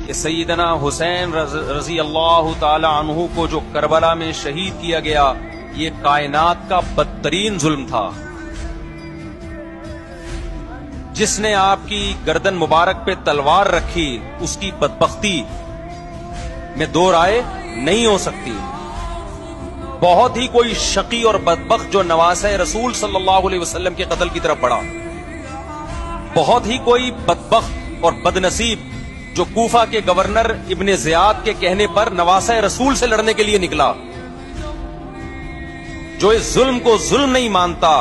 کہ سیدنا حسین رضی اللہ تعالی عنہ کو جو کربلا میں شہید کیا گیا، یہ کائنات کا بدترین ظلم تھا۔ جس نے آپ کی گردن مبارک پہ تلوار رکھی، اس کی بدبختی میں دو رائے نہیں ہو سکتی۔ بہت ہی کوئی شقی اور بدبخت جو نواسہ رسول صلی اللہ علیہ وسلم کے قتل کی طرف بڑھا، بہت ہی کوئی بدبخت اور بدنصیب جو کوفہ کے گورنر ابن زیاد کے کہنے پر نواسہ رسول سے لڑنے کے لیے نکلا، جو اس ظلم کو ظلم نہیں مانتا،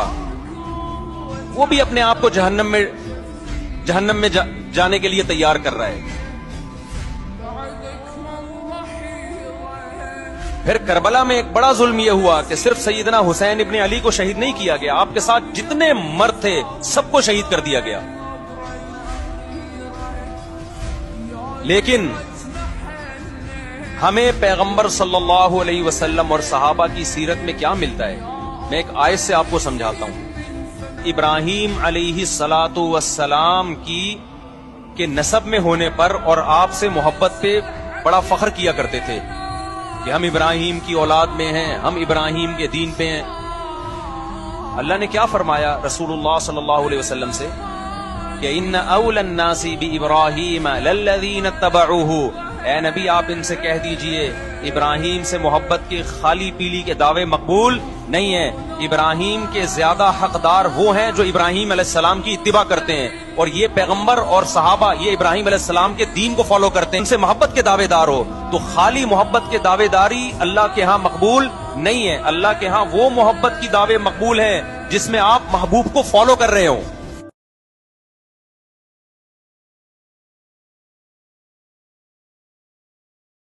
وہ بھی اپنے آپ کو جہنم میں جانے کے لیے تیار کر رہا ہے۔ پھر کربلا میں ایک بڑا ظلم یہ ہوا کہ صرف سیدنا حسین ابن علی کو شہید نہیں کیا گیا، آپ کے ساتھ جتنے مرد تھے سب کو شہید کر دیا گیا۔ لیکن ہمیں پیغمبر صلی اللہ علیہ وسلم اور صحابہ کی سیرت میں کیا ملتا ہے؟ میں ایک آیت سے آپ کو سمجھاتا ہوں۔ ابراہیم علیہ الصلاۃ والسلام کے نسب میں ہونے پر اور آپ سے محبت پہ بڑا فخر کیا کرتے تھے کہ ہم ابراہیم کی اولاد میں ہیں، ہم ابراہیم کے دین پہ ہیں۔ اللہ نے کیا فرمایا رسول اللہ صلی اللہ علیہ وسلم سے کہ ان اول الناس بابراہیم للذین اتبعوہ، اے نبی آپ ان سے کہہ دیجئے ابراہیم سے محبت کے خالی پیلی کے دعوے مقبول نہیں ہیں۔ ابراہیم کے زیادہ حقدار وہ ہیں جو ابراہیم علیہ السلام کی اتباع کرتے ہیں، اور یہ پیغمبر اور صحابہ یہ ابراہیم علیہ السلام کے دین کو فالو کرتے ہیں، ان سے محبت کے دعوے دار ہو۔ تو خالی محبت کے دعوے داری اللہ کے ہاں مقبول نہیں ہے۔ اللہ کے ہاں وہ محبت کی دعوے مقبول ہیں جس میں آپ محبوب کو فالو کر رہے ہوں۔